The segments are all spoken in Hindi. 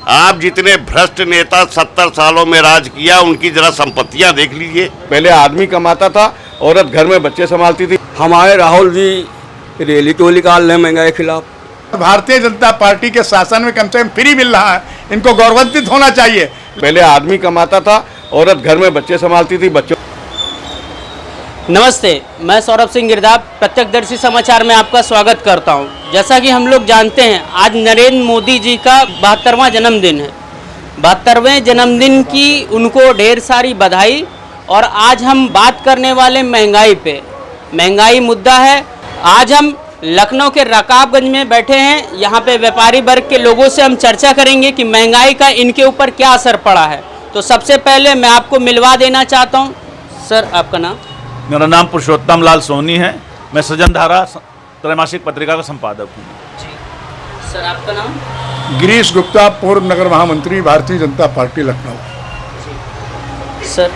आप जितने भ्रष्ट नेता 70 सालों में राज किया, उनकी जरा संपत्तियां देख लीजिए। पहले आदमी कमाता था, औरत घर में बच्चे संभालती थी। हमारे राहुल जी रैली क्यों निकाल रहे हैं महंगाई के खिलाफ? भारतीय जनता पार्टी के शासन में कम से कम फ्री मिल रहा है, इनको गौरवान्वित होना चाहिए। पहले आदमी कमाता था, औरत घर में बच्चे संभालती थी। बच्चों नमस्ते, मैं सौरभ सिंह गिरदाप प्रत्यक्षदर्शी समाचार में आपका स्वागत करता हूं। जैसा कि हम लोग जानते हैं, आज नरेंद्र मोदी जी का 72वां जन्मदिन है। 72वें जन्मदिन की उनको ढेर सारी बधाई। और आज हम बात करने वाले महंगाई पे। महंगाई मुद्दा है। आज हम लखनऊ के रकाबगंज में बैठे हैं। यहाँ पे व्यापारी वर्ग के लोगों से हम चर्चा करेंगे कि महंगाई का इनके ऊपर क्या असर पड़ा है। तो सबसे पहले मैं आपको मिलवा देना चाहता हूँ। सर, आपका नाम? मेरा नाम पुरुषोत्तम लाल सोनी है। मैं सृजन धारा त्रैमासिक पत्रिका का संपादक हूँ। सर, आपका नाम? गिरीश गुप्ता, पूर्व नगर महामंत्री, भारतीय जनता पार्टी लखनऊ। सर,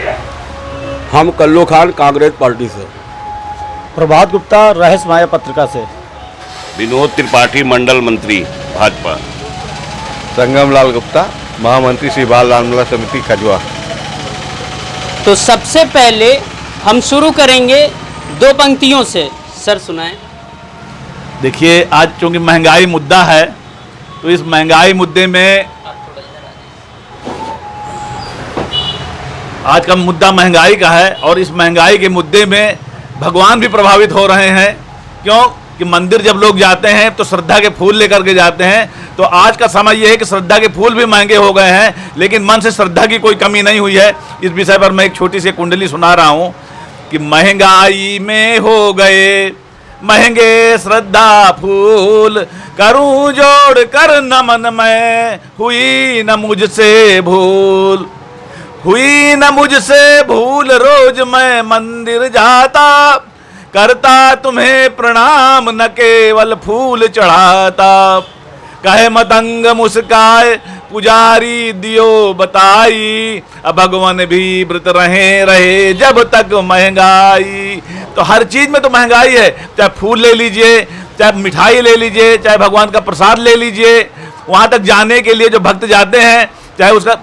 हम कल्लू खान, कांग्रेस पार्टी से। प्रभात गुप्ता, रहस्यमय पत्रिका से। विनोद त्रिपाठी, मंडल मंत्री, भाजपा। संगम लाल गुप्ता, महामंत्री श्री बाल रामलीला समिति खजवा। तो सबसे पहले हम शुरू करेंगे 2 पंक्तियों से। सर, सुनाएं। देखिए, आज चूंकि महंगाई मुद्दा है, तो इस महंगाई मुद्दे में आज का मुद्दा महंगाई का है। और इस महंगाई के मुद्दे में भगवान भी प्रभावित हो रहे हैं। क्यों कि मंदिर जब लोग जाते हैं तो श्रद्धा के फूल लेकर के जाते हैं। तो आज का समय यह है कि श्रद्धा के फूल भी महंगे हो गए हैं, लेकिन मन से श्रद्धा की कोई कमी नहीं हुई है। इस विषय पर मैं एक छोटी सी कुंडली सुना रहा हूँ कि महंगाई में हो गए महंगे श्रद्धा फूल, करूं जोड़ कर नमन मैं, हुई न मुझसे भूल, हुई न मुझसे भूल, रोज मैं मंदिर जाता, करता तुम्हें प्रणाम, न केवल फूल चढ़ाता। कहे मतंग मुस्काए, पुजारी दियो बताई, अब भगवान भी व्रत रहे जब तक महंगाई। तो हर चीज में तो महंगाई है। चाहे फूल ले लीजिए, चाहे मिठाई ले लीजिए, चाहे भगवान का प्रसाद ले लीजिए, वहां तक जाने के लिए जो भक्त जाते हैं, चाहे उसका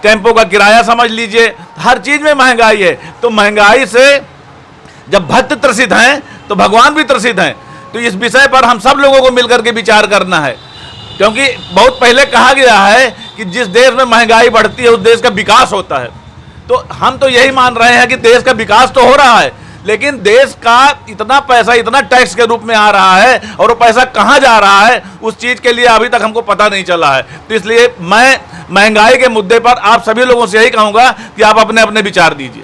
टेम्पो का किराया समझ लीजिए, हर चीज में महंगाई है। तो महंगाई से जब भक्त त्रसित हैं तो भगवान भी त्रसित हैं। तो इस विषय पर हम सब लोगों को मिलकर के विचार करना है। क्योंकि बहुत पहले कहा गया है कि जिस देश में महंगाई बढ़ती है उस देश का विकास होता है। तो हम तो यही मान रहे हैं कि देश का विकास तो हो रहा है, लेकिन देश का इतना पैसा, इतना टैक्स के रूप में आ रहा है, और वो पैसा कहाँ जा रहा है, उस चीज़ के लिए अभी तक हमको पता नहीं चला है। तो इसलिए मैं महंगाई के मुद्दे पर आप सभी लोगों से यही कहूँगा कि आप अपने अपने विचार दीजिए।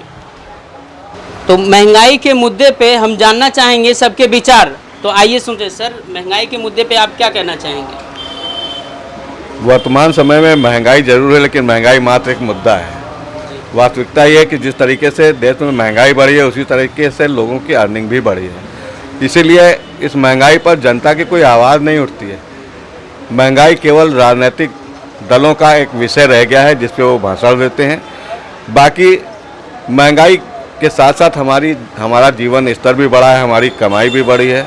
तो महंगाई के मुद्दे पे हम जानना चाहेंगे सबके विचार। तो आइए सुनते हैं। सर, महंगाई के मुद्दे पे आप क्या कहना चाहेंगे? वर्तमान समय में महंगाई जरूर है, लेकिन महंगाई मात्र एक मुद्दा है। वास्तविकता ये है कि जिस तरीके से देश में महंगाई बढ़ी है, उसी तरीके से लोगों की अर्निंग भी बढ़ी है। इसीलिए इस महंगाई पर जनता की कोई आवाज़ नहीं उठती है। महंगाई केवल राजनीतिक दलों का एक विषय रह गया है जिस पे वो भाषण देते हैं। बाकी महंगाई के साथ साथ हमारा जीवन स्तर भी बढ़ा है, हमारी कमाई भी बढ़ी है।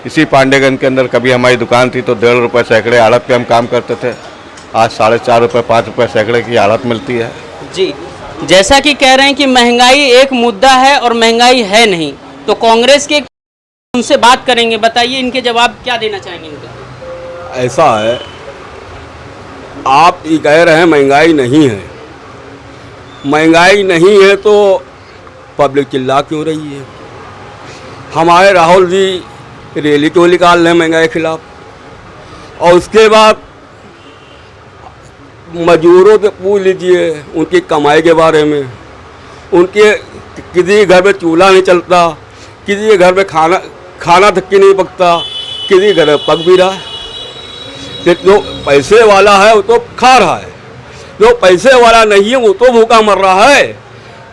इसी पांडेगंज के अंदर कभी हमारी दुकान थी तो 1.5 रुपये सैकड़े आड़त पे हम काम करते थे। आज 4.5 रुपये 5 रुपये सैकड़े की आड़त मिलती है। जी, जैसा कि कह रहे हैं कि महंगाई एक मुद्दा है और महंगाई है नहीं, तो कांग्रेस के उनसे बात करेंगे। बताइए, इनके जवाब क्या देना चाहेंगे इनका? ऐसा है, आप ये कह रहे हैं महंगाई नहीं है। महंगाई नहीं है तो पब्लिक चिल्ला क्यों रही है? हमारे राहुल जी रैली क्यों निकाल रहे हैं महंगाई के खिलाफ? और उसके बाद मजदूरों से पूछ लीजिए उनकी कमाई के बारे में। उनके किसी के घर में चूल्हा नहीं चलता, किसी के घर में खाना तक की नहीं पकता, किसी के घर में पक भी रहा है। जो पैसे वाला है वो तो खा रहा है, जो पैसे वाला नहीं है वो तो भूखा मर रहा है।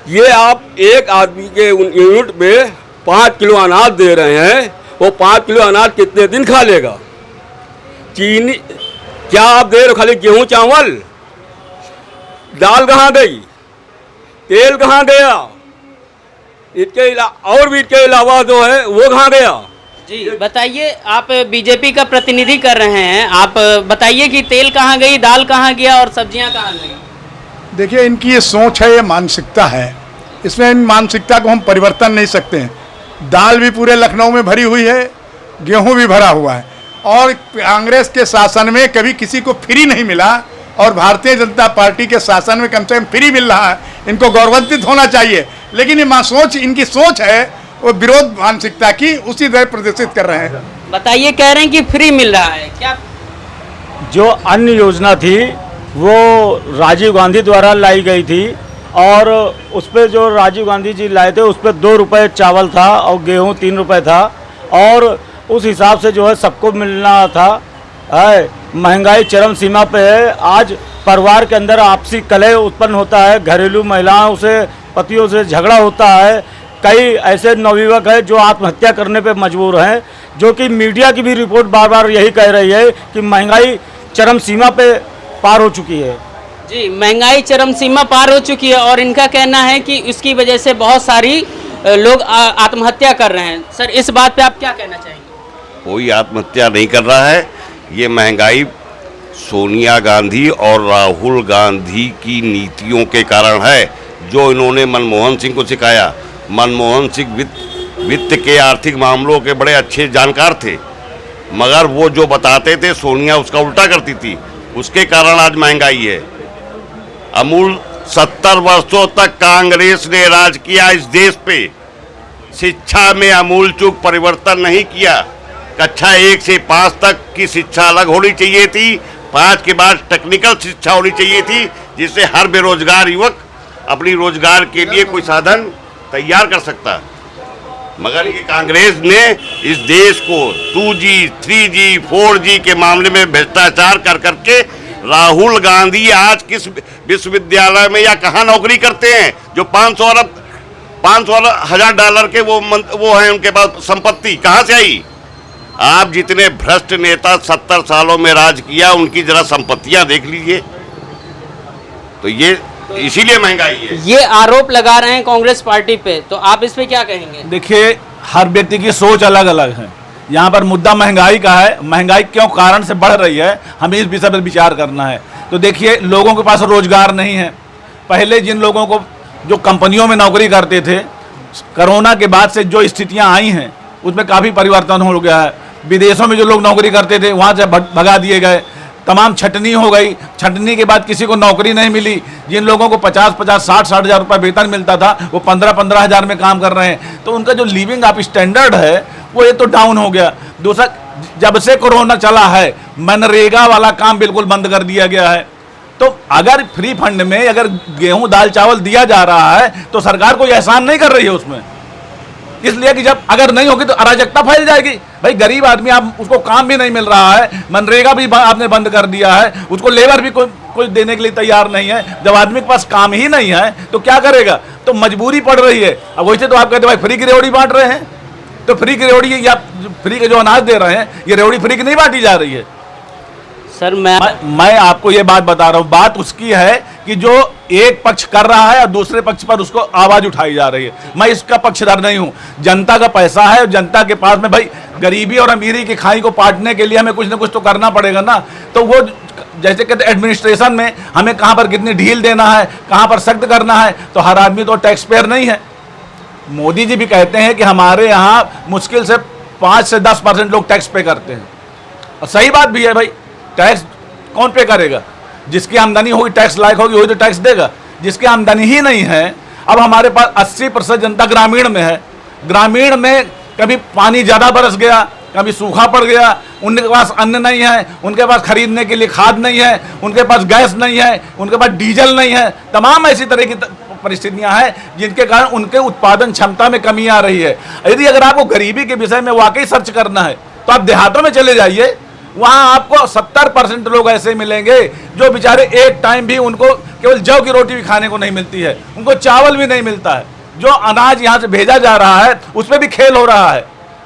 ये आप एक आदमी के यूनिट में 5 किलो अनाज दे रहे हैं, वो 5 किलो अनाज कितने दिन खा लेगा? चीनी क्या आप दे रहे हो? खाली गेहूँ चावल? दाल कहाँ गई? तेल कहाँ गया? इसके और भी इसके अलावा जो है वो कहाँ गया? जी बताइए, आप बीजेपी का प्रतिनिधि कर रहे हैं, आप बताइए कि तेल कहाँ गई, दाल कहाँ गया और सब्जियां कहाँ गई? देखिए, इनकी ये सोच है, ये मानसिकता है, इसमें इन मानसिकता को हम परिवर्तन नहीं सकते हैं। दाल भी पूरे लखनऊ में भरी हुई है, गेहूं भी भरा हुआ है, और कांग्रेस के शासन में कभी किसी को फ्री नहीं मिला, और भारतीय जनता पार्टी के शासन में कम से कम फ्री मिल रहा है। इनको गौरवान्वित होना चाहिए, लेकिन ये सोच, इनकी सोच है वो विरोध मानसिकता की, उसी तरह प्रदर्शित कर रहे हैं। बताइए, कह रहे हैं कि फ्री मिल रहा है क्या? जो अन्य योजना थी वो राजीव गांधी द्वारा लाई गई थी, और उस पर जो राजीव गांधी जी लाए थे उस पर 2 रुपये चावल था और गेहूं 3 रुपये था, और उस हिसाब से जो है सबको मिलना था। महंगाई चरम सीमा पे है। आज परिवार के अंदर आपसी कलह उत्पन्न होता है, घरेलू महिलाओं से, पतियों से झगड़ा होता है। कई ऐसे नवयुवक हैं जो आत्महत्या करने पे मजबूर हैं, जो कि मीडिया की भी रिपोर्ट बार बार यही कह रही है कि महंगाई चरम सीमा पे पार हो चुकी है। जी, महंगाई चरम सीमा पार हो चुकी है, और इनका कहना है कि उसकी वजह से बहुत सारी लोग आत्महत्या कर रहे हैं। सर, इस बात पे आप क्या कहना चाहेंगे? कोई आत्महत्या नहीं कर रहा है। ये महंगाई सोनिया गांधी और राहुल गांधी की नीतियों के कारण है, जो इन्होंने मनमोहन सिंह को सिखाया। मनमोहन सिंह वित्त के आर्थिक मामलों के बड़े अच्छे जानकार थे, मगर वो जो बताते थे सोनिया उसका उल्टा करती थी, उसके कारण आज महंगाई है। अमूल 70 वर्षों तक कांग्रेस ने राज किया इस देश पे। शिक्षा में अमूल चूक परिवर्तन नहीं किया। कक्षा 1 से 5 तक की शिक्षा अलग होनी चाहिए थी, 5 के बाद टेक्निकल शिक्षा होनी चाहिए थी, जिससे हर बेरोजगार युवक अपनी रोजगार के लिए कोई साधन तैयार कर सकता। मगर ये कांग्रेस ने इस देश को 2G, 3G, 4G के मामले में भ्रष्टाचार कर करके, राहुल गांधी आज किस विश्वविद्यालय में या कहाँ नौकरी करते हैं, जो 500 हजार डॉलर के वो हैं, उनके पास संपत्ति कहाँ से आई? आप जितने भ्रष्ट नेता 70 सालों में राज किया, उनकी जरा संपत्तियां देख लीजिए। तो ये इसीलिए महंगाई है। ये आरोप लगा रहे हैं कांग्रेस पार्टी पे, तो आप इस पे क्या कहेंगे? देखिए, हर व्यक्ति की सोच अलग अलग है। यहाँ पर मुद्दा महंगाई का है। महंगाई क्यों कारण से बढ़ रही है, हमें इस विषय पर विचार करना है। तो देखिए, लोगों के पास रोजगार नहीं है। पहले जिन लोगों को जो कंपनियों में नौकरी करते थे, कोरोना के बाद से जो स्थितियाँ आई हैं उसमें काफ़ी परिवर्तन हो गया है। विदेशों में जो लोग नौकरी करते थे वहाँ से भगा दिए गए, तमाम छटनी हो गई। छटनी के बाद किसी को नौकरी नहीं मिली। जिन लोगों को 50-50, 60-60 हज़ार रुपये वेतन मिलता था, वो 15-15 हज़ार में काम कर रहे हैं। तो उनका जो लिविंग अप स्टैंडर्ड है वो ये तो डाउन हो गया। दूसरा, जब से कोरोना चला है, मनरेगा वाला काम बिल्कुल बंद कर दिया गया है। तो अगर फ्री फंड में अगर गेहूँ दाल चावल दिया जा रहा है तो सरकार कोई एहसान नहीं कर रही है उसमें, इसलिए कि जब अगर नहीं होगी तो अराजकता फैल जाएगी। भाई, गरीब आदमी, आप उसको काम भी नहीं मिल रहा है, मनरेगा भी आपने बंद कर दिया है, उसको लेबर भी कोई देने के लिए तैयार नहीं है। जब आदमी के पास काम ही नहीं है तो क्या करेगा? तो मजबूरी पड़ रही है। अब वैसे तो आप कहते भाई फ्री की रेवड़ी बांट रहे हैं, तो फ्री की रेवड़ी या फ्री के जो अनाज दे रहे हैं, ये रेवड़ी फ्री की नहीं बांटी जा रही है। सर, मैं आपको ये बात बता रहा हूँ। बात उसकी है कि जो एक पक्ष कर रहा है और दूसरे पक्ष पर उसको आवाज उठाई जा रही है। मैं इसका पक्षधर नहीं हूँ। जनता का पैसा है, जनता के पास में भाई गरीबी और अमीरी की खाई को पाटने के लिए हमें कुछ ना कुछ तो करना पड़ेगा ना। तो वो जैसे कहते एडमिनिस्ट्रेशन में हमें कहाँ पर कितनी ढील देना है, कहाँ पर सख्त करना है, तो हर आदमी तो टैक्स पेयर नहीं है। मोदी जी भी कहते हैं कि हमारे यहाँ मुश्किल से 5 से 10% लोग टैक्स पे करते हैं, और सही बात भी है। भाई, टैक्स कौन पे करेगा? जिसकी आमदनी होगी, टैक्स लायक होगी, वही तो टैक्स देगा। जिसकी आमदनी ही नहीं है, अब हमारे पास 80% जनता ग्रामीण में है। ग्रामीण में कभी पानी ज़्यादा बरस गया, कभी सूखा पड़ गया, उनके पास अन्न नहीं है, उनके पास खरीदने के लिए खाद नहीं है, उनके पास गैस नहीं है, उनके पास डीजल नहीं है। तमाम ऐसी तरह की परिस्थितियां हैं जिनके कारण उनके उत्पादन क्षमता में कमी आ रही है। यदि अगर आपको गरीबी के विषय में वाकई सर्च करना है तो आप देहातों में चले जाइए, वहाँ आपको 70% लोग ऐसे मिलेंगे जो बेचारे एक टाइम भी, उनको केवल जौ की रोटी भी खाने को नहीं मिलती है, उनको चावल भी नहीं मिलता है। जो अनाज यहाँ से भेजा जा रहा है उस पर भी खेल हो रहा है।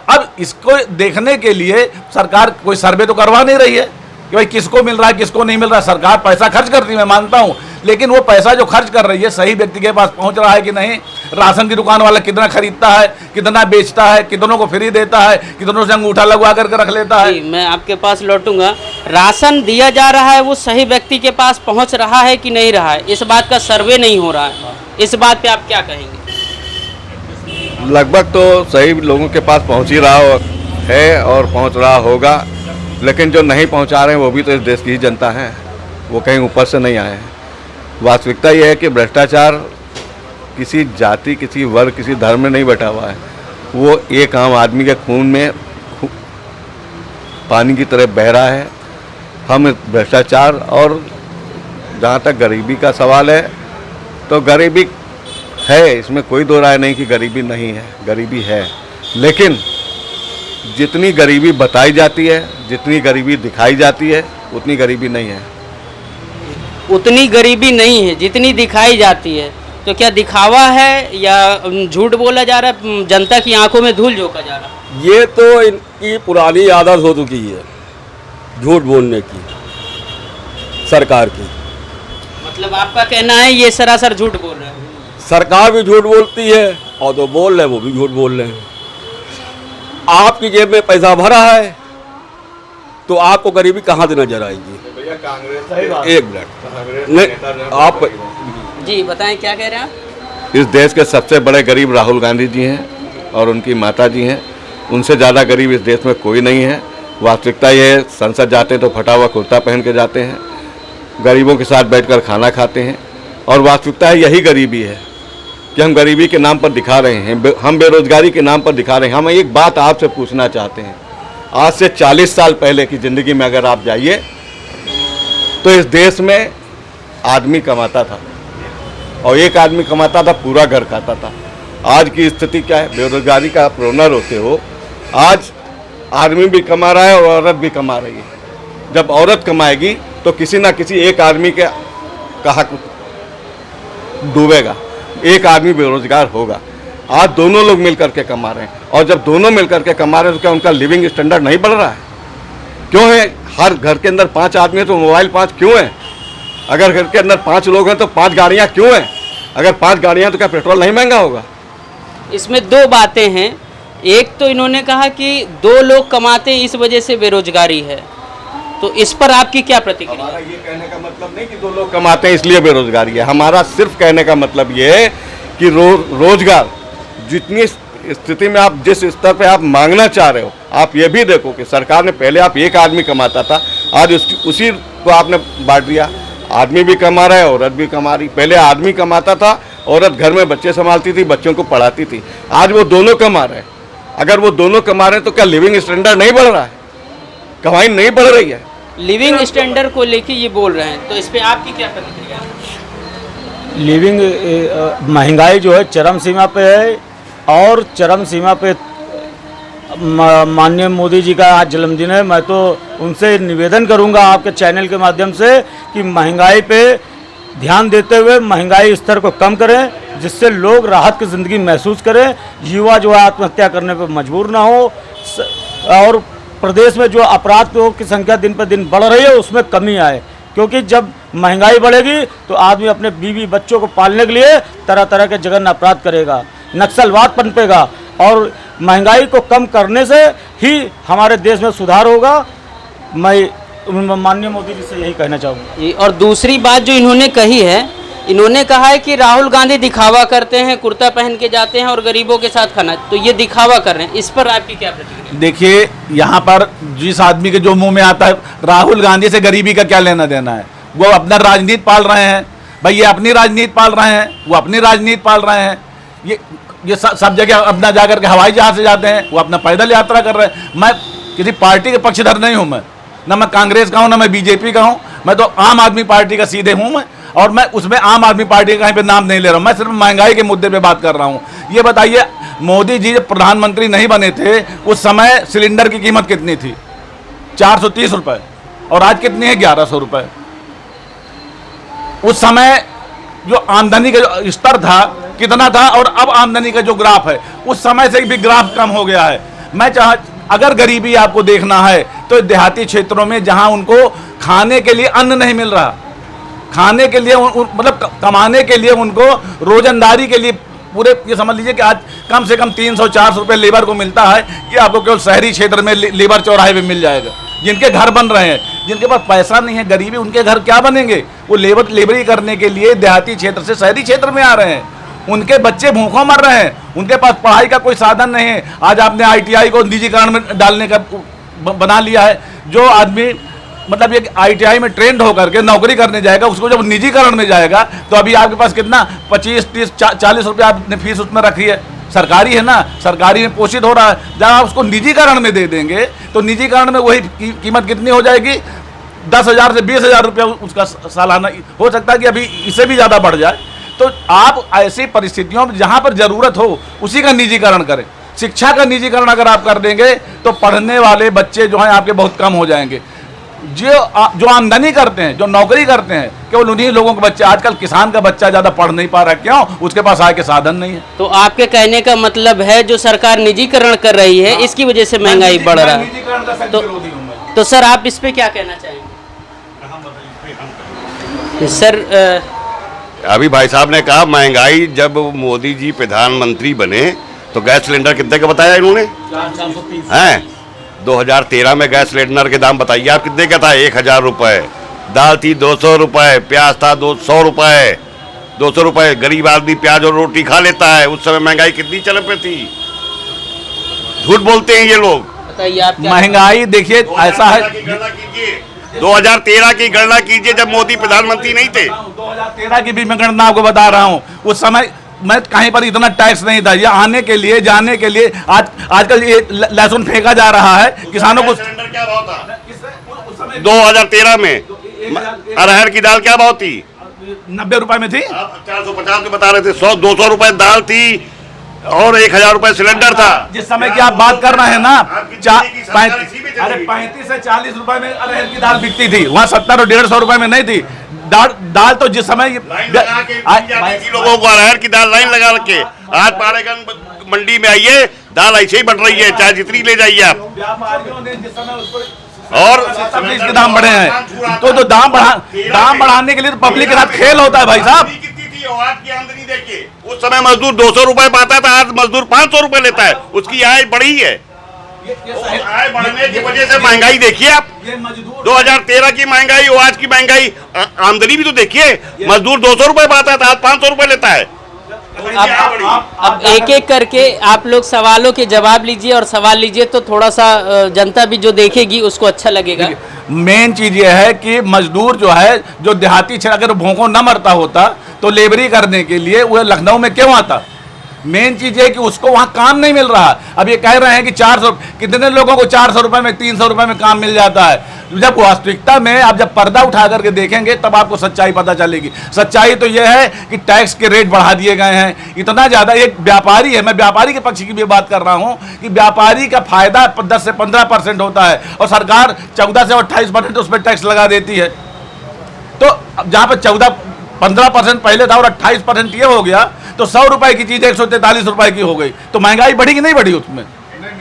अब इसको देखने के लिए सरकार कोई सर्वे तो करवा नहीं रही है कि भाई किसको मिल रहा है, किसको नहीं मिल रहा है। सरकार पैसा खर्च करती है, मैं मानता हूँ, लेकिन वो पैसा जो खर्च कर रही है सही व्यक्ति के पास पहुंच रहा है कि नहीं, राशन की दुकान वाला कितना खरीदता है, कितना बेचता है, कितनों को फ्री देता है, कितनों से अंगूठा लगवा करके रख लेता है। जी, मैं आपके पास लौटूंगा। राशन दिया जा रहा है वो सही व्यक्ति के पास पहुंच रहा है कि नहीं रहा है, इस बात का सर्वे नहीं हो रहा है, इस बात पे आप क्या कहेंगे? लगभग तो सही लोगों के पास पहुंच ही रहा है और पहुंच रहा होगा, लेकिन जो नहीं पहुंचा रहे हैं वो भी तो इस देश की ही जनता है, वो कहीं ऊपर से नहीं आए हैं। वास्तविकता यह है कि भ्रष्टाचार किसी जाति, किसी वर्ग, किसी धर्म में नहीं बैठा हुआ है, वो एक आम आदमी के खून में पानी की तरह बह रहा है। हम इस भ्रष्टाचार और जहाँ तक गरीबी का सवाल है तो गरीबी है, इसमें कोई दो राय नहीं कि गरीबी नहीं है, गरीबी है, लेकिन जितनी गरीबी बताई जाती है, जितनी गरीबी दिखाई जाती है, उतनी गरीबी नहीं है। उतनी गरीबी नहीं है जितनी दिखाई जाती है, तो क्या दिखावा है या झूठ बोला जा रहा है, जनता की आंखों में धूल झोंका जा रहा है? ये तो इनकी पुरानी आदत हो चुकी है झूठ बोलने की, सरकार की। मतलब आपका कहना है ये सरासर झूठ बोल रहे हैं? सरकार भी झूठ बोलती है और जो बोल रहे हैं वो भी झूठ बोल रहे हैं। आपकी जेब में पैसा भरा है तो आपको गरीबी कहाँ से नजर आएगी? एक मिनट नहीं, आप जी बताएं, क्या कह रहे हैं आप? इस देश के सबसे बड़े गरीब राहुल गांधी जी हैं और उनकी माता जी हैं, उनसे ज़्यादा गरीब इस देश में कोई नहीं है। वास्तविकता ये है, संसद जाते हैं तो फटा हुआ कुर्ता पहन के जाते हैं, गरीबों के साथ बैठकर खाना खाते हैं, और वास्तविकता है यही गरीबी है कि हम गरीबी के नाम पर दिखा रहे हैं, हम बेरोजगारी के नाम पर दिखा रहे हैं। हम एक बात आपसे पूछना चाहते हैं, आज से 40 साल पहले की ज़िंदगी में अगर आप जाइए तो इस देश में आदमी कमाता था और एक आदमी कमाता था, पूरा घर खाता था। आज की स्थिति क्या है? बेरोजगारी का आप ओनर होते हो, आज आदमी भी कमा रहा है और औरत भी कमा रही है। जब औरत कमाएगी तो किसी ना किसी एक आदमी के हक डूबेगा, एक आदमी बेरोजगार होगा। आज दोनों लोग मिल करके कमा रहे हैं, और जब दोनों मिल करके कमा रहे हैं तो क्या उनका लिविंग स्टैंडर्ड नहीं बढ़ रहा है? क्यों है? हर घर के अंदर 5 आदमी हैं तो मोबाइल 5 क्यों है? अगर घर के अंदर 5 लोग हैं तो 5 गाड़ियाँ क्यों हैं? अगर 5 गाड़ियाँ तो क्या पेट्रोल नहीं महंगा होगा? इसमें 2 बातें हैं। एक तो इन्होंने कहा कि 2 लोग कमाते हैं इस वजह से बेरोजगारी है, तो इस पर आपकी क्या प्रतिक्रिया? हमारा ये कहने का मतलब नहीं कि 2 लोग कमाते हैं इसलिए बेरोजगारी है। हमारा सिर्फ कहने का मतलब ये है कि रोजगार जितनी स्थिति में आप जिस स्तर पे आप मांगना चाह रहे हो, आप ये भी देखो कि सरकार ने पहले आप एक आदमी कमाता था, आज उसी को आपने बांट दिया। आदमी भी कमा रहा है, औरत भी कमा रही। पहले आदमी कमाता था, औरत घर में बच्चे संभालती थी, बच्चों को पढ़ाती थी। आज वो दोनों कमा रहे हैं। अगर वो दोनों कमा रहे हैं तो क्या लिविंग स्टैंडर्ड नहीं बढ़ रहा है? कमाई नहीं बढ़ रही है? लिविंग स्टैंडर्ड को लेके ये बोल रहे हैं, तो इस पे आपकी क्या प्रतिक्रिया? लिविंग महंगाई जो है चरम सीमा पे है, और चरम सीमा पे माननीय मोदी जी का आज जन्मदिन है। मैं तो उनसे निवेदन करूंगा आपके चैनल के माध्यम से कि महंगाई पे ध्यान देते हुए महंगाई स्तर को कम करें, जिससे लोग राहत की ज़िंदगी महसूस करें, युवा जो है आत्महत्या करने पर मजबूर ना हो, और प्रदेश में जो अपराधियों की संख्या दिन पर दिन बढ़ रही है उसमें कमी आए। क्योंकि जब महंगाई बढ़ेगी तो आदमी अपने बीवी बच्चों को पालने के लिए तरह तरह के जघन्य अपराध करेगा, नक्सलवाद पनपेगा, और महंगाई को कम करने से ही हमारे देश में सुधार होगा। मैं माननीय मोदी जी से यही कहना चाहूँगा। और दूसरी बात जो इन्होंने कही है, इन्होंने कहा है कि राहुल गांधी दिखावा करते हैं, कुर्ता पहन के जाते हैं और गरीबों के साथ खाना, तो ये दिखावा कर रहे हैं, इस पर आपकी क्या प्रतिक्रिया? देखिए, यहाँ पर जिस आदमी के जो मुंह में आता है राहुल गांधी से गरीबी का क्या लेना देना है? वो अपना राजनीति पाल रहे हैं भाई, ये अपनी राजनीति पाल रहे हैं, वो अपनी राजनीति पाल रहे हैं। ये सब जगह अपना जाकर के हवाई जहाज से जाते हैं, वो अपना पैदल यात्रा कर रहे हैं। मैं किसी पार्टी के पक्षधर नहीं हूँ, ना मैं कांग्रेस का हूँ, ना मैं बीजेपी का हूँ, मैं तो आम आदमी पार्टी का सीधे हूँ मैं, और मैं उसमें आम आदमी पार्टी का कहीं पे नाम नहीं ले रहा हूँ। मैं सिर्फ महंगाई के मुद्दे पे बात कर रहा हूँ। ये बताइए, मोदी जी जब प्रधानमंत्री नहीं बने थे उस समय सिलेंडर की कीमत कितनी थी? 430 रुपये, और आज कितनी है? 1100 रुपये। उस समय जो आमदनी का जो स्तर था कितना था, और अब आमदनी का जो ग्राफ है उस समय से भी ग्राफ कम हो गया है। मैं अगर गरीबी आपको देखना है तो देहाती क्षेत्रों में जहां उनको खाने के लिए अन्न नहीं मिल रहा, खाने के लिए मतलब कमाने के लिए उनको रोजंदारी के लिए पूरे ये समझ लीजिए कि आज कम से कम 300-400 रुपये लेबर को मिलता है। ये आपको केवल शहरी क्षेत्र में लेबर चौराहे पे मिल जाएगा। जिनके घर बन रहे हैं, जिनके पास पैसा नहीं है, गरीबी, उनके घर क्या बनेंगे? वो लेबरी करने के लिए देहाती क्षेत्र से शहरी क्षेत्र में आ रहे हैं। उनके बच्चे भूखों मर रहे हैं, उनके पास पढ़ाई का कोई साधन नहीं है। आज आपने ITI को निजीकरण में डालने का बना लिया है। जो आदमी मतलब ये ITI में ट्रेंड होकर के नौकरी करने जाएगा, उसको जब निजीकरण में जाएगा तो अभी आपके पास कितना 25-30-40 रुपये आपने फीस उसमें रखी है। सरकारी है ना, सरकारी में पोषित हो रहा है। जब आप उसको निजीकरण में दे देंगे तो निजीकरण में वही कीमत कितनी हो जाएगी? 10,000 से 20,000 रुपया उसका सालाना हो सकता है कि अभी इससे भी ज़्यादा बढ़ जाए। तो आप ऐसी परिस्थितियों में जहाँ पर ज़रूरत हो उसी का निजीकरण करें। शिक्षा का निजीकरण अगर आप कर देंगे तो पढ़ने वाले बच्चे जो हैं आपके बहुत कम हो जाएंगे। जो आमदनी करते हैं, जो नौकरी करते हैं, केवल उन्हीं लोगों के बच्चे। आजकल किसान का बच्चा ज़्यादा पढ़ नहीं पा रहा है, क्यों? उसके पास आय के साधन नहीं है। तो आपके कहने का मतलब है जो सरकार निजीकरण कर रही है, इसकी वजह से महंगाई बढ़ रहा है। निजीकरण का सख्त विरोधी हूं मैं। तो सर आप इस पे क्या कहना चाहेंगे? सर अभी भाई साहब ने कहा महंगाई, जब मोदी जी प्रधानमंत्री बने तो गैस सिलेंडर कितने का बताया इन्होंने? हैं 2013 में गैस सिलेंडर के दाम बताइए आप कितने का था? 1,000 रुपये। दाल थी 200 रुपये, प्याज था 200 रुपये। 200 रुपये गरीब आदमी प्याज और रोटी खा लेता है। उस समय महंगाई कितनी चल पे थी? झूठ बोलते हैं ये लोग। बताइए आप क्या? महंगाई देखिए ऐसा है, 2013 की गणना कीजिए जब मोदी प्रधानमंत्री नहीं थे। 2013 की भी मैं गणना आपको बता रहा हूँ। उस समय मैं कहीं पर इतना टैक्स नहीं था। ये आने के लिए जाने के लिए आजकल ये लहसुन फेंका जा रहा है किसानों को। सिलेंडर क्या भाव था 2013 में? अरहर की दाल क्या भाव थी? 90 रुपए में थी। आप 450 में बता रहे थे। 100-200 रुपए दाल थी और 1,000 रुपए सिलेंडर था। जिस समय की आप बात कर रहे हैं ना, आपकी दिल्ली की सरकार इसी में चल रही है। 35 से 40 रुपए में अरहर की दाल बिकती थी। वहाँ 70 और 150 रुपए में नहीं थी। दाल तो जिस समय लाइन लगा के जाती थी लोगों को, अरहर की दाल लाइन लगा रखे। आज पाड़ेगंज मंडी में आइए, दाल ऐसे ही बढ़ रही है, चाहे जितनी ले जाइए आप। व्यापारियों ने जिस समय उसको और 70 के दाम बढ़े हैं, तो दाम बढ़ाने के लिए तो पब्लिक के साथ खेल होता है भाई साहब। कितनी थी और आज की आमदनी देखिए। उस समय मजदूर 200 रुपए पाता था, आज मजदूर 500 रुपए लेता है। उसकी आय बढ़ी है। आय बढ़ने की वजह से महंगाई देखिए आप। 2013 की महंगाई और आज की महंगाई, आमदनी भी तो देखिए। मजदूर 200 रुपए पाता था, आज 500 रुपए लेता है। अब एक एक करके आप लोग सवालों के जवाब लीजिए और सवाल लीजिए तो थोड़ा सा जनता भी जो देखेगी उसको अच्छा लगेगा। मेन चीज ये है कि मजदूर जो है, जो देहाती क्षेत्र, अगर भूखों न मरता होता तो लेबरी करने के लिए वो लखनऊ में क्यों आता? मेन चीज है कि उसको वहां काम नहीं मिल रहा। अब ये कह रहे हैं कि 400, कितने लोगों को 400 रुपए में, 300 रुपए में काम मिल जाता है। जब वास्तविकता में आप जब पर्दा उठा करके देखेंगे तब आपको सच्चाई पता चलेगी। सच्चाई तो यह है कि टैक्स के रेट बढ़ा दिए गए हैं इतना ज़्यादा। एक व्यापारी है, मैं व्यापारी के पक्ष की भी बात कर रहा हूँ कि व्यापारी का फायदा 10 से 15% होता है और सरकार 14 से 28% उस पर टैक्स लगा देती है। तो जहाँ पर 14-15% पहले था और 28% ये हो गया, तो 100 रुपए की चीज़ 143 रुपए की हो गई। तो महंगाई बढ़ी कि नहीं बढ़ी उसमें?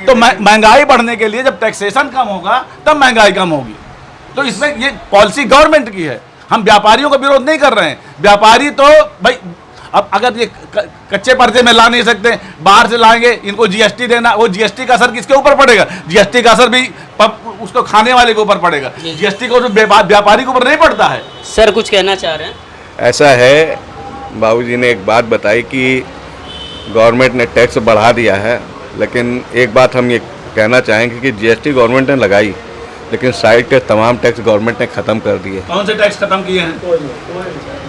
तो महंगाई बढ़ने के लिए जब टैक्सेशन कम होगा तब महंगाई कम होगी। तो इसमें ये पॉलिसी गवर्नमेंट की है। हम व्यापारियों का विरोध नहीं कर रहे हैं। व्यापारी तो भाई अब अगर ये कच्चे पर्चे में ला नहीं सकते, बाहर से लाएंगे, इनको जीएसटी देना, वो जीएसटी का असर किसके ऊपर पड़ेगा? जीएसटी का असर भी उसको खाने वाले के ऊपर पड़ेगा। जीएसटी को व्यापारी के ऊपर नहीं पड़ता है। सर कुछ कहना चाह रहे हैं? ऐसा है, बाबूजी ने एक बात बताई कि गवर्नमेंट ने टैक्स बढ़ा दिया है, लेकिन एक बात हम ये कहना चाहेंगे कि जीएसटी गवर्नमेंट ने लगाई, लेकिन साइड के तमाम टैक्स गवर्नमेंट ने ख़त्म कर दिए। कौन से टैक्स खत्म किए हैं?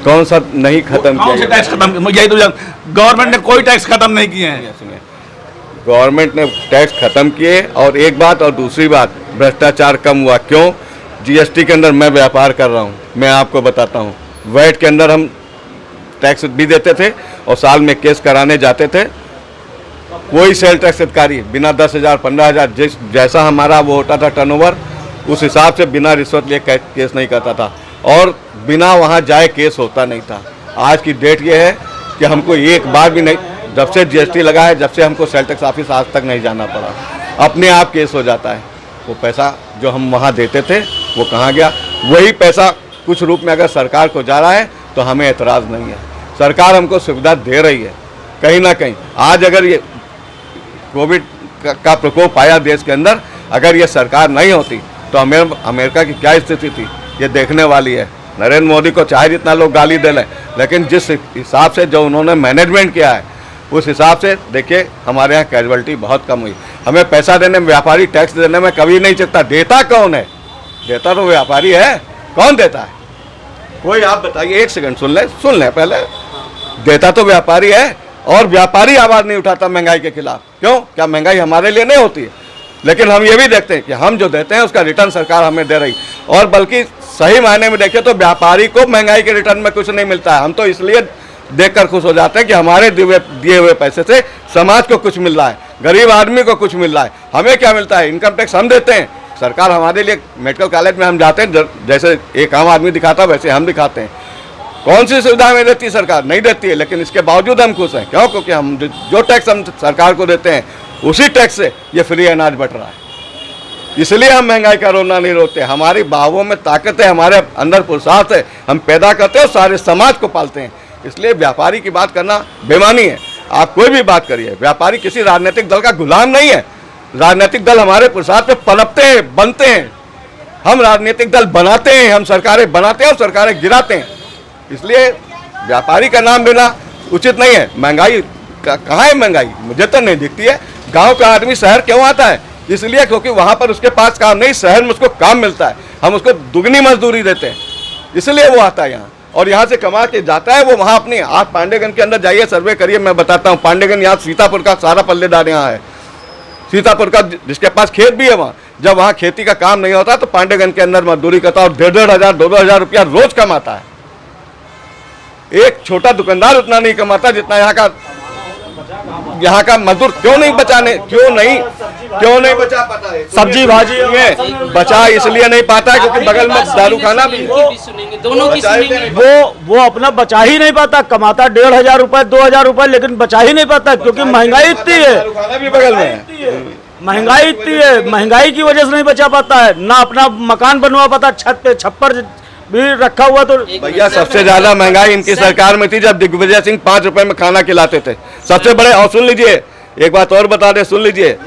कौन सा नहीं खत्म किया? कौन से टैक्स खत्म? यही तो गवर्नमेंट ने कोई टैक्स खत्म नहीं किए हैं। गवर्नमेंट ने टैक्स खत्म किए। और एक बात, और दूसरी बात, भ्रष्टाचार कम हुआ। क्यों? जीएसटी के अंदर मैं व्यापार कर रहा हूँ, मैं आपको बताता हूँ। वैट के अंदर हम टैक्स भी देते थे और साल में केस कराने जाते थे। कोई सेल टैक्स अधिकारी बिना 10,000 15,000 जैसा हमारा वो होता था टर्नओवर, उस हिसाब से बिना रिश्वत लिए केस नहीं करता था और बिना वहाँ जाए केस होता नहीं था। आज की डेट ये है कि हमको एक बार भी नहीं, जब से जीएसटी लगा है, जब से हमको सेल टैक्स ऑफिस आज तक नहीं जाना पड़ा, अपने आप केस हो जाता है। वो पैसा जो हम वहाँ देते थे वो कहाँ गया? वही पैसा कुछ रूप में अगर सरकार को जा रहा है तो हमें एतराज़ नहीं है। सरकार हमको सुविधा दे रही है कहीं ना कहीं। आज अगर ये कोविड का प्रकोप आया देश के अंदर, अगर ये सरकार नहीं होती तो अमेरिका की क्या स्थिति थी ये देखने वाली है। नरेंद्र मोदी को चाहे जितना लोग गाली दे लें, लेकिन जिस हिसाब से जो उन्होंने मैनेजमेंट किया है उस हिसाब से देखिए हमारे यहाँ कैजुअलिटी बहुत कम हुई। हमें पैसा देने में, व्यापारी टैक्स देने में कभी नहीं चुकता। देता कौन है? देता तो व्यापारी है। कौन देता है? कोई आप बताइए, एक सेकंड सुन लें पहले। देता तो व्यापारी है, और व्यापारी आवाज़ नहीं उठाता महंगाई के खिलाफ। क्यों? क्या महंगाई हमारे लिए नहीं होती है? लेकिन हम ये भी देखते हैं कि हम जो देते हैं उसका रिटर्न सरकार हमें दे रही, और बल्कि सही मायने में देखें तो व्यापारी को महंगाई के रिटर्न में कुछ नहीं मिलता है। हम तो इसलिए देखकर खुश हो जाते हैं कि हमारे दिए हुए पैसे से समाज को कुछ मिल रहा है, गरीब आदमी को कुछ मिल रहा है। हमें क्या मिलता है? इनकम टैक्स हम देते हैं। सरकार हमारे लिए, मेडिकल कॉलेज में हम जाते हैं, जैसे एक आम आदमी दिखाता वैसे हम दिखाते हैं। कौन सी सुविधा हमें देती है सरकार? नहीं देती है, लेकिन इसके बावजूद हम खुश हैं। क्यों? क्योंकि हम जो टैक्स हम सरकार को देते हैं उसी टैक्स से ये फ्री अनाज बट रहा है। इसलिए हम महंगाई का रोना नहीं रोकते। हमारी बाहों में ताकत है, हमारे अंदर पुरुषार्थ है, हम पैदा करते हैं और सारे समाज को पालते हैं। इसलिए व्यापारी की बात करना बेईमानी है। आप कोई भी बात करिए, व्यापारी किसी राजनीतिक दल का गुलाम नहीं है। राजनीतिक दल हमारे पुरुषार्थ पे पनपते हैं, बनते हैं। हम राजनीतिक दल बनाते हैं, हम सरकारें बनाते हैं और सरकारें गिराते हैं। इसलिए व्यापारी का नाम लेना उचित नहीं है। महंगाई कहाँ है? महंगाई मुझे तो नहीं दिखती है। गांव का आदमी शहर क्यों आता है? इसलिए क्योंकि वहाँ पर उसके पास काम नहीं, शहर में उसको काम मिलता है। हम उसको दुगनी मजदूरी देते हैं, इसलिए वो आता है यहाँ, और यहाँ से कमा के जाता है। वो वहाँ अपनी, आप पांडेगंज के अंदर जाइए, सर्वे करिए, मैं बताता हूँ। पांडेगंज यहाँ सीतापुर का सारा पल्लेदार यहाँ है। सीतापुर का जिसके पास खेत भी है, वहाँ जब वहाँ खेती का काम नहीं होता तो पांडेगंज के अंदर मजदूरी करता है और 1,500 2,000 रुपया रोज कमाता है। एक छोटा दुकानदार उतना नहीं कमाता जितना यहाँ का मजदूर। क्यों नहीं बचा पाता है? सब्जी भाजी बचा इसलिए नहीं पाता है क्योंकि बगल में दारू खाना भी है। दोनों की सुनेंगे। वो अपना बचा ही नहीं पाता। कमाता 1,500 रुपए 2,000 रुपए, लेकिन बचा ही नहीं पाता क्योंकि महंगाई इतनी है। दारू खाना भी बगल में है। महंगाई इतनी है, महंगाई की वजह से नहीं बचा पाता है, ना अपना मकान बनवा पाता। छत पे छप्पर भी रखा हुआ। तो भैया सबसे ज्यादा महंगाई इनकी सरकार में थी जब दिग्विजय सिंह 5 रुपए में खाना खिलाते थे। सबसे बड़े, और सुन लीजिए एक बात और बता दे, सुन लीजिए,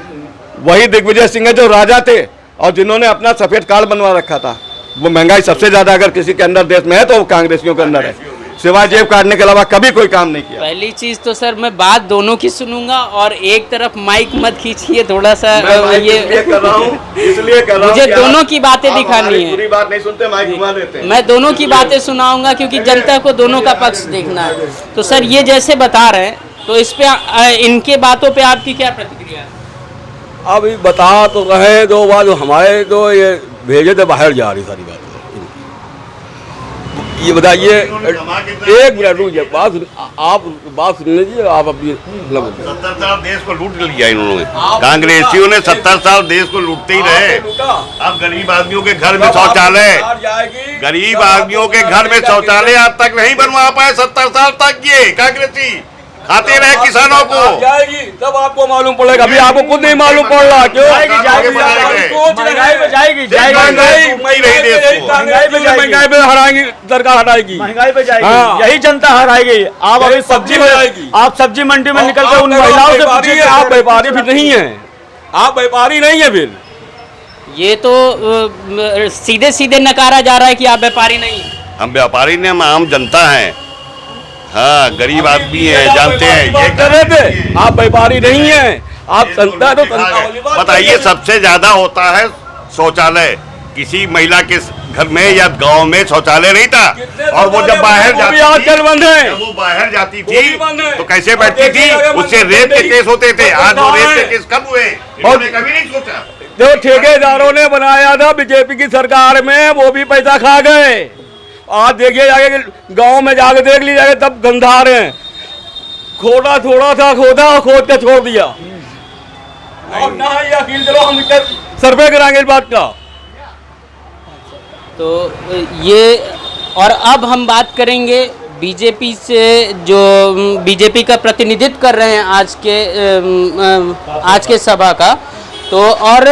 वही दिग्विजय सिंह है जो राजा थे और जिन्होंने अपना सफेद कार्ड बनवा रखा था। वो महंगाई सबसे ज्यादा अगर किसी के अंदर देश में है तो वो कांग्रेसियों के अंदर है। सिवाय जेब काटने के अलावा कभी कोई काम नहीं किया। पहली चीज तो सर मैं बात दोनों की सुनूंगा, और एक तरफ माइक मत खींचिए थोड़ा सा। ये कर रहा हूँ, इसलिए कर रहा हूँ, मुझे दोनों की बातें दिखानी है। पूरी बात नहीं सुनते, माइक घुमा देते हैं। मैं दोनों की बातें सुनाऊंगा क्योंकि जनता को दोनों का पक्ष देखना है। तो सर ये जैसे बता रहे हैं, तो इस पे इनके बातों पे आपकी क्या प्रतिक्रिया है? अभी बता तो रहे दो बात, हमारे तो ये भेजे थे बाहर जा रही सारी बात। ये बताइए, एक मिनट रुकिए, आप बात सुन लीजिए। आप अपनी 70 साल देश को लूट लिया इन्होंने। कांग्रेसियों ने 70 साल देश को लूटते ही रहे। अब गरीब आदमियों के घर में शौचालय, गरीब आदमियों के घर में शौचालय आज तक नहीं बनवा पाए। 70 साल तक ये कांग्रेसी खाते रहे किसानों को। जाएगी तब आपको मालूम पड़ेगा, अभी आपको खुद नहीं मालूम पड़ रहा। क्यों? महंगाई पे हराएंगी, सरकार हटाएगी, महंगाई पे जाएगी। हाँ। यही जनता हराएगी। आप अभी सब्जी में जाएगी। आप सब्जी मंडी में निकल कर उन महिलाओं से पूछिए। आप व्यापारी भी नहीं है, आप व्यापारी नहीं है। फिर ये तो सीधे सीधे नकारा जा रहा है कि आप व्यापारी नहीं हैं। हम व्यापारी ने, हम आम जनता हैं। हाँ, गरीब आदमी है, जानते हैं। ये कर रहे थे, आप व्यापारी नहीं है, आप संता तो बताइए, सबसे ज्यादा होता है शौचालय। किसी महिला के घर में या गांव में शौचालय नहीं था, और वो जब बाहर जाती थी, बंद है। जब वो बाहर जाती थी तो कैसे बैठती थी? उससे रेप के केस होते थे। आज वो रेप के केस कब हुए? इन्होंने कभी नहीं सोचा। जो ठेकेदारों ने बनाया था बीजेपी की सरकार में, वो भी पैसा खा गए। आज देखिए जाके गांव में जाके देख लीजिए, तब गंधा रहे हैं। खोदा थोड़ा था, खोदा और खोद के छोड़ दिया। और ना यकीन करो, हम सर्वे कराएंगे इस बात का। तो ये, और अब हम बात करेंगे बीजेपी से, जो बीजेपी का प्रतिनिधित्व कर रहे हैं आज के सभा का। तो और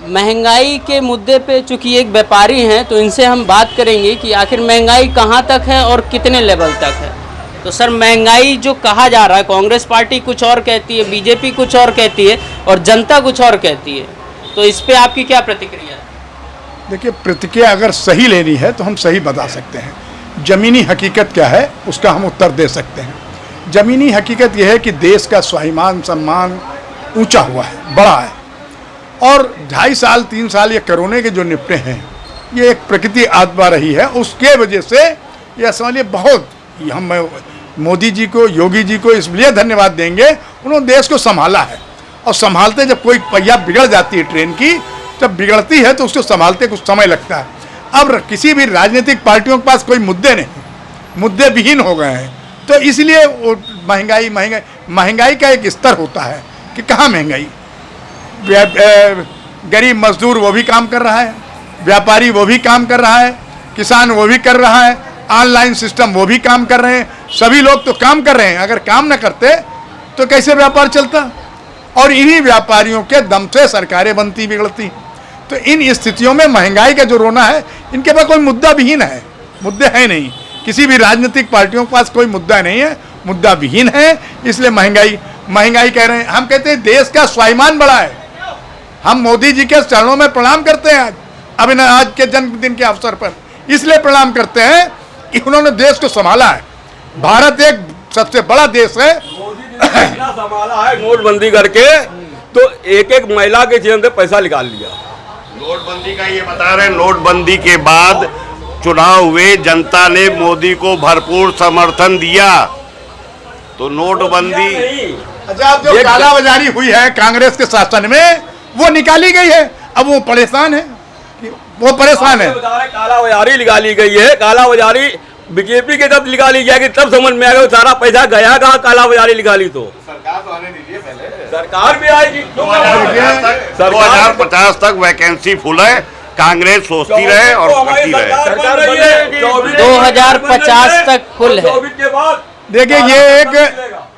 महंगाई के मुद्दे पे चूंकि एक व्यापारी हैं तो इनसे हम बात करेंगे कि आखिर महंगाई कहाँ तक है और कितने लेवल तक है। तो सर, महंगाई जो कहा जा रहा है, कांग्रेस पार्टी कुछ और कहती है, बीजेपी कुछ और कहती है और जनता कुछ और कहती है, तो इस पे आपकी क्या प्रतिक्रिया है? देखिए, प्रतिक्रिया अगर सही लेनी है तो हम सही बता सकते हैं। ज़मीनी हकीकत क्या है उसका हम उत्तर दे सकते हैं। ज़मीनी हकीकत यह है कि देश का स्वाभिमान सम्मान ऊंचा हुआ है, बड़ा है, और 2.5 साल 3 साल ये कोरोना के जो निपटे हैं, ये एक प्रकृति आत्मा रही है, उसके वजह से यह समझिए बहुत हम मोदी जी को, योगी जी को इसलिए धन्यवाद देंगे, उन्होंने देश को संभाला है। और संभालते, जब कोई पहिया बिगड़ जाती है ट्रेन की, जब बिगड़ती है तो उसको संभालते कुछ समय लगता है। अब किसी भी राजनीतिक पार्टियों के पास कोई मुद्दे नहीं, मुद्दे विहीन हो गए हैं, तो इसलिए वो महंगाई का एक स्तर होता है कि कहाँ महंगाई, गरीब मजदूर वो भी काम कर रहा है, व्यापारी वो भी काम कर रहा है, किसान वो भी कर रहा है, ऑनलाइन सिस्टम वो भी काम कर रहे हैं, सभी लोग तो काम कर रहे हैं। अगर काम न करते तो कैसे व्यापार चलता? और इन्हीं व्यापारियों के दम से सरकारें बनती बिगड़ती। तो इन स्थितियों में महंगाई का जो रोना है, इनके पास कोई मुद्दा विहीन है, मुद्दे हैं नहीं, किसी भी राजनीतिक पार्टियों के पास कोई मुद्दा नहीं है, मुद्दा विहीन है, इसलिए महंगाई कह रहे हैं। हम कहते हैं देश का स्वाभिमान बड़ा है। हम मोदी जी के चरणों में प्रणाम करते हैं आज के जन्मदिन के अवसर पर, इसलिए प्रणाम करते हैं कि उन्होंने देश को संभाला है। भारत एक सबसे बड़ा देश है। इतना संभाला है, नोटबंदी करके तो एक एक महिला के जेब से पैसा निकाल लिया। नोटबंदी का ये बता रहे हैं, नोटबंदी के बाद चुनाव हुए, जनता ने मोदी को भरपूर समर्थन दिया, तो नोटबंदी अच्छा, जो कालाबाजारी हुई है कांग्रेस के शासन में वो निकाली गई है। अब वो परेशान है, कालाबाजारी निकाली गई है। कालाबाजारी बीजेपी के जब निकाली जाएगी तब समझ में आएगा सारा पैसा गया कहाँ। कालाबाजारी निकाली तो सरकार तो आने दीजिए, पहले सरकार भी आएगी। 2050 तक वैकेंसी फुल है, कांग्रेस सोचती रहे और करती रहे। सरकार 2050 तक फुल है। देखिए,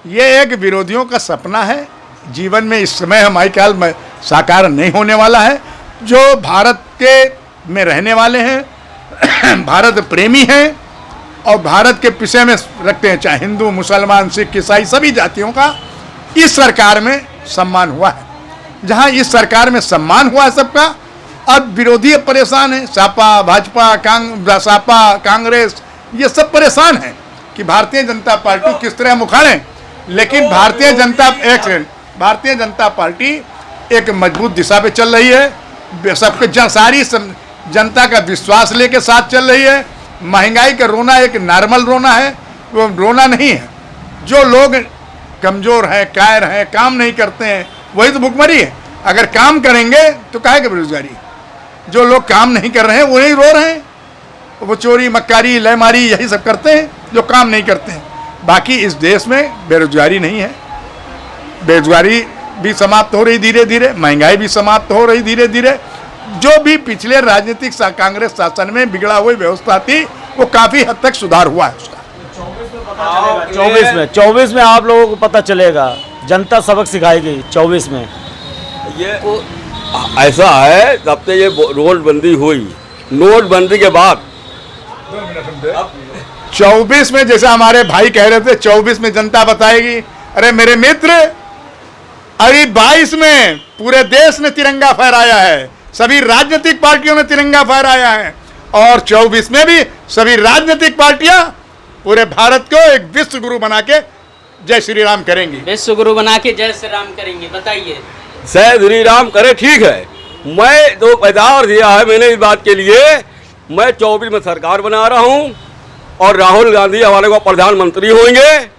ये एक विरोधियों का सपना है, जीवन में इस समय हमारे ख्याल में साकार नहीं होने वाला है। जो भारत के में रहने वाले हैं, भारत प्रेमी हैं और भारत के विषय में रखते हैं, चाहे हिंदू, मुसलमान, सिख, ईसाई, सभी जातियों का इस सरकार में सम्मान हुआ है। जहां इस सरकार में सम्मान हुआ है सबका, अब विरोधी परेशान है। सपा, भाजपा, कांग्रेस, ये सब परेशान हैं कि भारतीय जनता पार्टी किस तरह मुखाड़ें। लेकिन भारतीय जनता पार्टी एक मजबूत दिशा पे चल रही है, सबके सारी जनता का विश्वास लेके साथ चल रही है। महंगाई का रोना एक नॉर्मल रोना है, वो रोना नहीं है। जो लोग कमज़ोर हैं, कायर हैं, काम नहीं करते हैं, वही तो भुखमरी है। अगर काम करेंगे तो काहे की बेरोजगारी? जो लोग काम नहीं कर रहे हैं वही रो रहे हैं, वो चोरी, मक्कारी, लयमारी यही सब करते हैं जो काम नहीं करते हैं। बाकी इस देश में बेरोजगारी नहीं है, बेरोजगारी भी समाप्त हो रही धीरे धीरे, महंगाई भी समाप्त हो रही धीरे धीरे। जो भी पिछले राजनीतिक कांग्रेस शासन में बिगड़ा हुई व्यवस्था थी, वो काफ़ी हद तक सुधार हुआ है उसका। 24 में आप लोगों को पता चलेगा, जनता सबक सिखाएगी 24 में। ये ऐसा है, जब से ये नोटबंदी हुई, नोटबंदी के बाद 24 में, जैसे हमारे भाई कह रहे थे 24 में जनता बताएगी। अरे मेरे मित्र, अरे 22 में पूरे देश ने तिरंगा फहराया है, सभी राजनीतिक पार्टियों ने तिरंगा फहराया है, और 24 में भी सभी राजनीतिक पार्टियां पूरे भारत को एक विश्व गुरु बना के जय श्री राम करेंगी। विश्व गुरु बना के जय श्री राम करेंगे। बताइए। जय श्री राम करे, ठीक है। मैं जो पैदावार दिया है मैंने इस बात के लिए, मैं 24 में सरकार बना रहा हूँ और राहुल गांधी हमारे को प्रधानमंत्री होंगे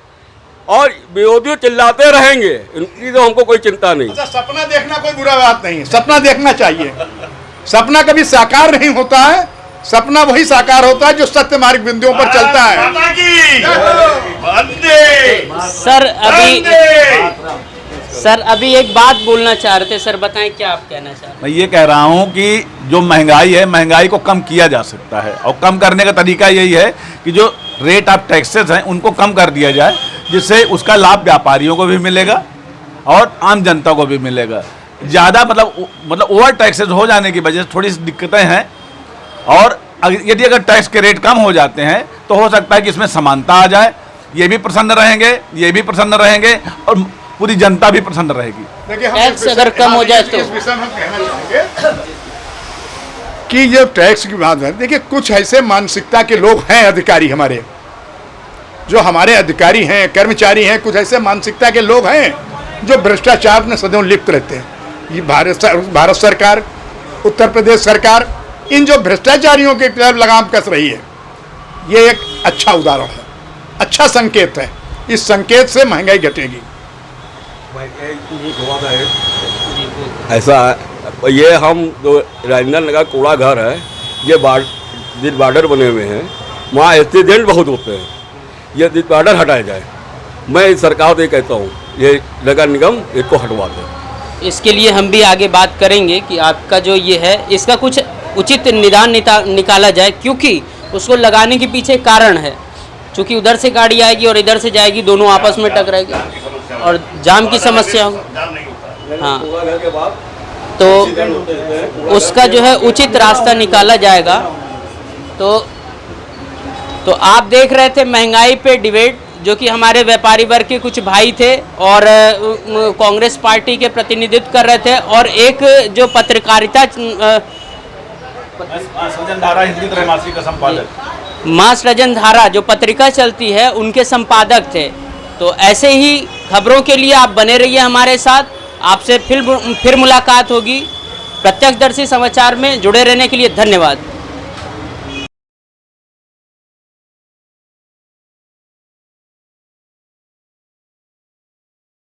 और विरोधी चिल्लाते रहेंगे, इनकी तो हमको कोई चिंता नहीं। अच्छा, सपना देखना कोई बुरा बात नहीं है, सपना देखना चाहिए। सपना कभी साकार नहीं होता है, सपना वही साकार होता है जो सत्य मार्ग बिंदुओं पर चलता है। सर अभी एक बात बोलना चाह रहे थे, सर बताएं क्या आप कहना चाह रहे हैं? मैं ये कह रहा हूँ कि जो महंगाई है, महंगाई को कम किया जा सकता है, और कम करने का तरीका यही है कि जो रेट ऑफ टैक्सेस हैं उनको कम कर दिया जाए, जिससे उसका लाभ व्यापारियों को भी मिलेगा और आम जनता को भी मिलेगा। ज़्यादा मतलब ओवर टैक्सेस हो जाने की वजह से थोड़ी सी दिक्कतें हैं। और यदि अगर टैक्स के रेट कम हो जाते हैं तो हो सकता है कि इसमें समानता आ जाए, ये भी प्रसन्न रहेंगे, ये भी प्रसन्न रहेंगे और पूरी जनता भी प्रसन्न रहेगी। देखिए, हम टैक्स इस विषय- अगर कम हो जाए तो- इस विषय में हम कहना चाहेंगे कि ये टैक्स की बात है। देखिए, कुछ ऐसे मानसिकता के लोग हैं अधिकारी हमारे, जो हमारे अधिकारी हैं, कर्मचारी हैं, कुछ ऐसे मानसिकता के लोग हैं जो भ्रष्टाचार में सदैव लिप्त रहते हैं। ये भारत सरकार, उत्तर प्रदेश सरकार इन जो भ्रष्टाचारियों के खिलाफ लगाम कस रही है, ये एक अच्छा उदाहरण है, अच्छा संकेत है। इस संकेत से महंगाई घटेगी। ऐसा है, ये हम जो राजेंद्र नगर कूड़ा घर है, ये जिस बॉर्डर बने हुए हैं वहाँ एक्सीडेंट बहुत होते हैं, ये जिस बॉर्डर हटाया जाए। मैं इस सरकार से कहता हूँ ये नगर निगम इसको हटवा दे। इसके लिए हम भी आगे बात करेंगे कि आपका जो ये है इसका कुछ उचित निदान निकाला जाए, क्योंकि उसको लगाने के पीछे कारण है। क्योंकि उधर से गाड़ी आएगी और इधर से जाएगी, दोनों आपस में टकराएगी और जाम की समस्या होगी। हाँ, तो उसका जो है उचित रास्ता निकाला जाएगा। तो आप देख रहे थे महंगाई पे डिबेट, जो कि हमारे व्यापारी वर्ग के कुछ भाई थे और कांग्रेस पार्टी के प्रतिनिधित्व कर रहे थे, और एक जो पत्रकारिता सृजन धारा हिंदी त्रैमासिक का संपादक, मां सृजन धारा जो पत्रिका चलती है उनके संपादक थे। तो ऐसे ही खबरों के लिए आप बने रहिए हमारे साथ, आपसे फिर मुलाकात होगी। प्रत्यक्षदर्शी समाचार में जुड़े रहने के लिए धन्यवाद।